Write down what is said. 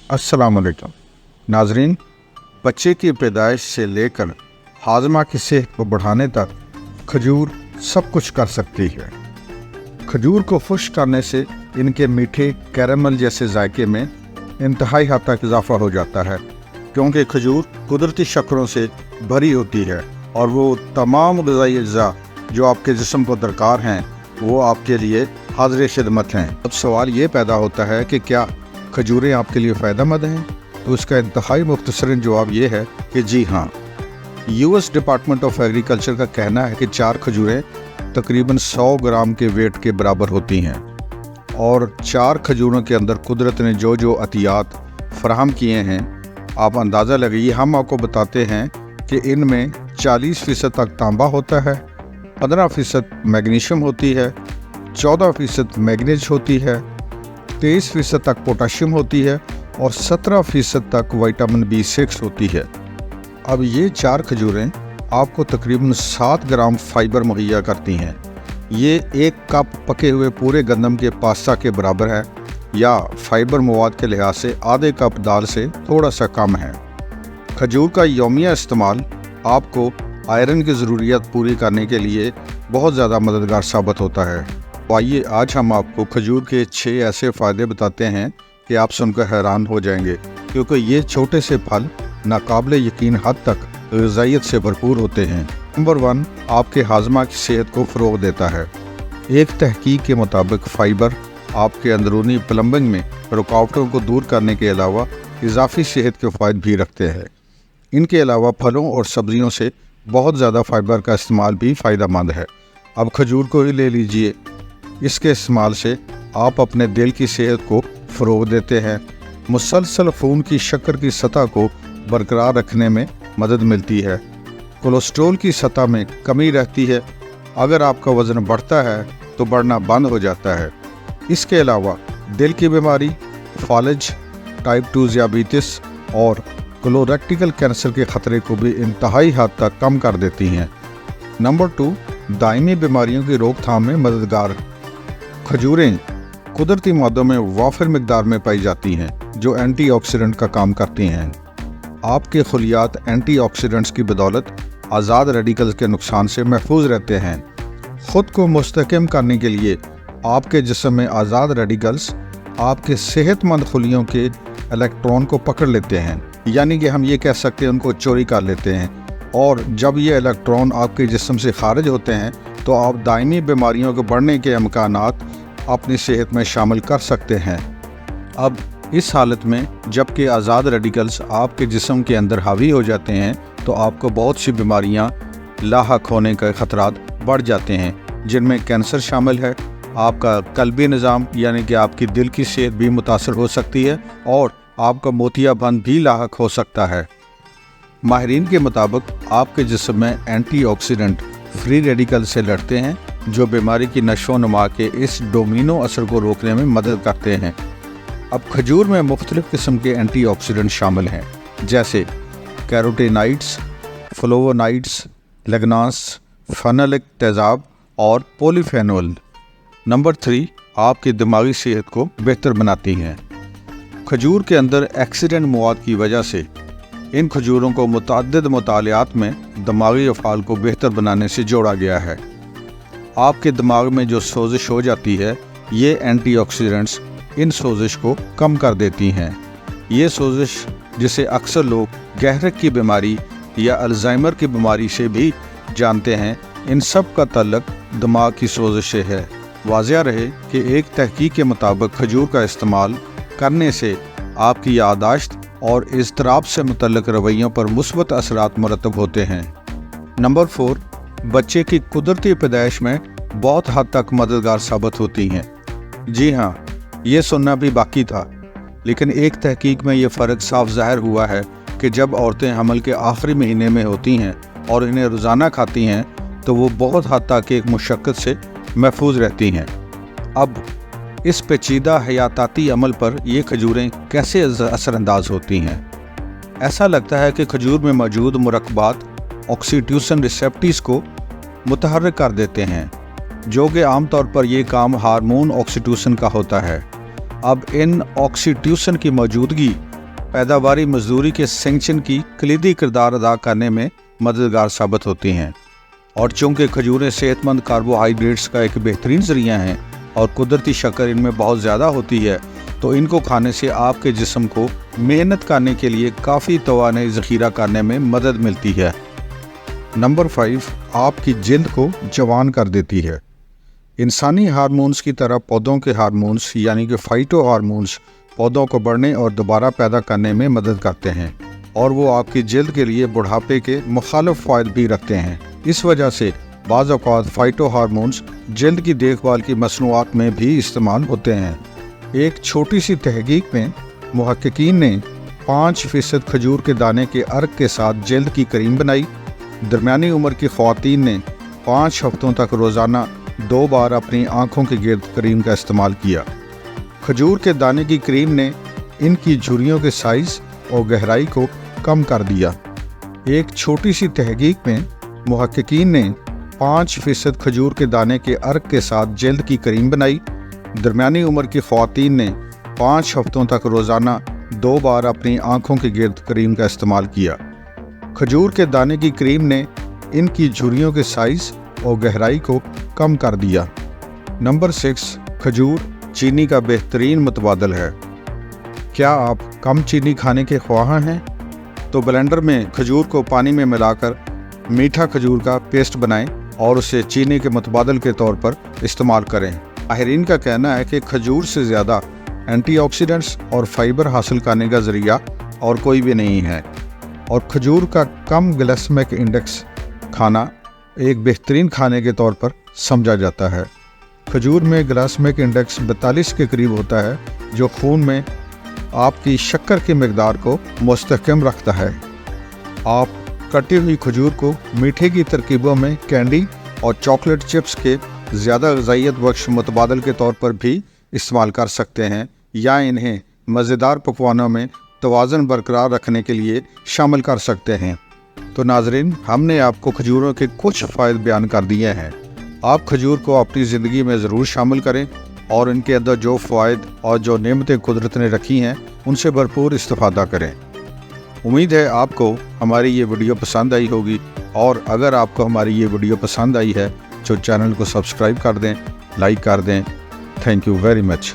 अस्सलाम वालेकुम नाजरीन। बच्चे की पैदाइश से लेकर हाजमा की सेहत को बढ़ाने तक खजूर सब कुछ कर सकती है। खजूर को खुश्क करने से इनके मीठे कैरेमल जैसे जायके में इंतहाई हद तक इजाफा हो जाता है, क्योंकि खजूर कुदरती शक्करों से भरी होती है और वो तमाम ग़िज़ाई अज्जा जो आपके जिस्म को दरकार हैं वो आपके लिए हाज़िर खिदमत हैं। अब सवाल ये पैदा होता है कि क्या खजूरें आपके लिए फ़ायदेमंद हैं? तो इसका इंतहाई मुख्तसरन जवाब ये है कि जी हाँ। US डिपार्टमेंट ऑफ एग्रीकल्चर का कहना है कि 4 खजूरें तकरीबन 100 ग्राम के वेट के बराबर होती हैं और 4 खजूरों के अंदर कुदरत ने जो जो अतियात फराहम किए हैं आप अंदाज़ा लगाइए। हम आपको बताते हैं कि इनमें 40% तक तांबा होता है, 15% मैग्नीशियम होती है, 14% मैग्नीज होती है, 23% तक पोटाशियम होती है और 17% तक विटामिन B6 होती है। अब ये 4 खजूरें आपको तकरीबन 7 ग्राम फाइबर मुहैया करती हैं। ये 1 कप पके हुए पूरे गंदम के पास्ता के बराबर है या फाइबर मवाद के लिहाज से आधे कप दाल से थोड़ा सा कम है। खजूर का यौमिया इस्तेमाल आपको आयरन की ज़रूरियत पूरी करने के लिए बहुत ज़्यादा मददगार साबित होता है। तो आइए आज हम आपको खजूर के 6 ऐसे फ़ायदे बताते हैं कि आप सुनकर हैरान हो जाएंगे, क्योंकि ये छोटे से फल नाकाबिले यकीन हद तक ग़िज़ाइयत से भरपूर होते हैं। नंबर 1, आपके हाजमा की सेहत को फ़रोग़ देता है। एक तहकीक के मुताबिक फ़ाइबर आपके अंदरूनी प्लम्बिंग में रुकावटों को दूर करने के अलावा इजाफी सेहत के फ़ायदे भी रखते हैं। इनके अलावा फलों और सब्जियों से बहुत ज़्यादा फ़ाइबर का इस्तेमाल भी फ़ायदेमंद है। अब खजूर को ही ले लीजिए, इसके इस्तेमाल से आप अपने दिल की सेहत को फ़रोग़ देते हैं। मुसलसल खून की शक्कर की सतह को बरकरार रखने में मदद मिलती है। कोलेस्ट्रॉल की सतह में कमी रहती है। अगर आपका वज़न बढ़ता है तो बढ़ना बंद हो जाता है। इसके अलावा दिल की बीमारी, फालज, टाइप 2 ज़ियाबीतिस और कोलोरेक्टल कैंसर के ख़तरे को भी इंतहाई हद तक कम कर देती हैं। नंबर 2, दायमी बीमारियों की रोकथाम में मददगार। खजूरें कुदरती मादों में वाफिर मिकदार में पाई जाती हैं जो एंटीऑक्सीडेंट का काम करती हैं। आपके खुलियात एंटीऑक्सीडेंट्स की बदौलत आज़ाद रेडिकल्स के नुकसान से महफूज रहते हैं। ख़ुद को मुस्तहकम करने के लिए आपके जिस्म में आज़ाद रेडिकल्स आपके सेहतमंद खुलियों के इलेक्ट्रॉन को पकड़ लेते हैं, यानी कि हम ये कह सकते हैं उनको चोरी कर लेते हैं। और जब ये इलेक्ट्रॉन आपके जिस्म से खारिज होते हैं तो आप दायमी बीमारियों के बढ़ने के इम्कानात अपनी सेहत में शामिल कर सकते हैं। अब इस हालत में जबकि आज़ाद रेडिकल्स आपके जिस्म के अंदर हावी हो जाते हैं तो आपको बहुत सी बीमारियां लाहक होने के ख़तरात बढ़ जाते हैं, जिनमें कैंसर शामिल है। आपका कल्बी निज़ाम यानी कि आपकी दिल की सेहत भी मुतासर हो सकती है और आपका मोतियाबंद भी लाहक हो सकता है। माहिरीन के मुताबिक आपके जिस्म में एंटीऑक्सीडेंट फ्री रेडिकल से लड़ते हैं जो बीमारी की नशो नुमा के इस डोमिनो असर को रोकने में मदद करते हैं। अब खजूर में मुख्तलिफ़ किस्म के एंटीऑक्सीडेंट शामिल हैं, जैसे कैरोटीनाइड्स, फ्लोवोनाइड्स, लिग्नांस, फेनोलिक तेज़ाब और पॉलीफेनोल। नंबर 3, आपकी दिमागी सेहत को बेहतर बनाती हैं। खजूर के अंदर एक्सीडेंट मवाद की वजह से इन खजूरों को मुतअद्दिद मुतालियात में दिमागी अफ़आल को बेहतर बनाने से जोड़ा गया है। आपके दिमाग में जो सोजिश हो जाती है ये एंटीऑक्सीडेंट्स इन सोजिश को कम कर देती हैं। ये सोजिश जिसे अक्सर लोग गहरक की बीमारी या अल्जाइमर की बीमारी से भी जानते हैं, इन सब का तल्लुक़ दिमाग की सोजिश से है। वाज़िया रहे कि एक तहकीक के मुताबिक खजूर का इस्तेमाल करने से आपकी याददाश्त और इज़्तिराब से मुतल्लिक़ रवैयों पर मुस्बत असरात मुरतब होते हैं। नंबर 4, बच्चे की कुदरती पैदाइश में बहुत हद तक मददगार साबित होती हैं। जी हाँ, ये सुनना भी बाकी था, लेकिन एक तहकीक में ये फ़र्क साफ ज़ाहिर हुआ है कि जब औरतें हमल के आखिरी महीने में होती हैं और इन्हें रोज़ाना खाती हैं तो वो बहुत हद तक एक मुशक्क़त से महफूज रहती हैं। अब इस पेचीदा हयाताती अमल पर ये खजूरें कैसे असरअंदाज होती हैं? ऐसा लगता है कि खजूर में मौजूद मुरक्बात ऑक्सीटोसिन रिसेप्टर्स को मुतहर्रिक कर देते हैं, जो कि आमतौर पर ये काम हार्मोन ऑक्सीटोसिन का होता है। अब इन ऑक्सीटोसिन की मौजूदगी पैदावारी मजदूरी के सेंक्शन की कलीदी किरदार अदा करने में मददगार साबित होती हैं। और चूँकि खजूरें सेहतमंद कार्बोहाइड्रेट्स का एक बेहतरीन ज़रिया हैं और कुदरती शक्कर इनमें बहुत ज़्यादा होती है, तो इनको खाने से आपके जिस्म को मेहनत करने के लिए काफ़ी तवानाई ज़ख़ीरा करने में मदद मिलती है। नंबर 5, आपकी जिल्द को जवान कर देती है। इंसानी हार्मोन्स की तरह पौधों के हार्मोन्स यानी कि फाइटो हार्मोन्स पौधों को बढ़ने और दोबारा पैदा करने में मदद करते हैं और वो आपकी जिल्द के लिए बुढ़ापे के मुखालिफ फ़ायदे भी रखते हैं। इस वजह से बाज़ औक़ात फाइटो हार्मोन्स जिल्द की देखभाल की मसनूआत में भी इस्तेमाल होते हैं। एक छोटी सी तहकीक में मुहक्किकीन ने 5% खजूर के दाने के अर्क के साथ जिल्द की क्रीम बनाई। दरमियानी उम्र की ख़वातीन ने 5 हफ्तों तक रोज़ाना 2 बार अपनी आँखों के गिर्द क्रीम का इस्तेमाल किया। खजूर के दाने की क्रीम ने इनकी झुर्रियों के साइज़ और गहराई को कम कर दिया। एक छोटी सी तहकीक में मुहक्किकीन ने 5% खजूर के दाने के अर्क के साथ जिल्द की क्रीम बनाई। दरमियानी उम्र की ख़वातीन ने 5 हफ्तों तक रोज़ाना 2 बार अपनी आँखों के गिर्द क्रीम का इस्तेमाल किया। खजूर के दाने की क्रीम ने इनकी झुर्रियों के साइज़ और गहराई को कम कर दिया। नंबर 6, खजूर चीनी का बेहतरीन मुतबादल है। क्या आप कम चीनी खाने के ख्वाह हैं? तो ब्लेंडर में खजूर को पानी में मिलाकर मीठा खजूर का पेस्ट बनाएं और उसे चीनी के मुतबादल के तौर पर इस्तेमाल करें। माहिरीन का कहना है कि खजूर से ज़्यादा एंटीऑक्सीडेंट्स और फाइबर हासिल करने का ज़रिया और कोई भी नहीं है और खजूर का कम ग्लाइसेमिक इंडेक्स खाना एक बेहतरीन खाने के तौर पर समझा जाता है। खजूर में ग्लाइसेमिक इंडेक्स 42 के करीब होता है, जो खून में आपकी शक्कर की मकदार को मुस्तहकम रखता है। आप कटी हुई खजूर को मीठे की तरकीबों में कैंडी और चॉकलेट चिप्स के ज़्यादा ग़िज़ाइयत बख्श मुतबादल के तौर पर भी इस्तेमाल कर सकते हैं या इन्हें मज़ेदार पकवानों में तवाज़ुन बरकरार रखने के लिए शामिल कर सकते हैं। तो नाज़रीन, हमने आपको खजूरों के कुछ फ़ायदे बयान कर दिए हैं। आप खजूर को अपनी ज़िंदगी में ज़रूर शामिल करें और इनके अंदर जो फ़ायदे और जो नेमतें कुदरत ने रखी हैं उनसे भरपूर इस्तिफ़ादा करें। उम्मीद है आपको हमारी ये वीडियो पसंद आई होगी और अगर आपको हमारी ये वीडियो पसंद आई है तो चैनल को सब्सक्राइब कर दें, लाइक कर दें। Thank you very much.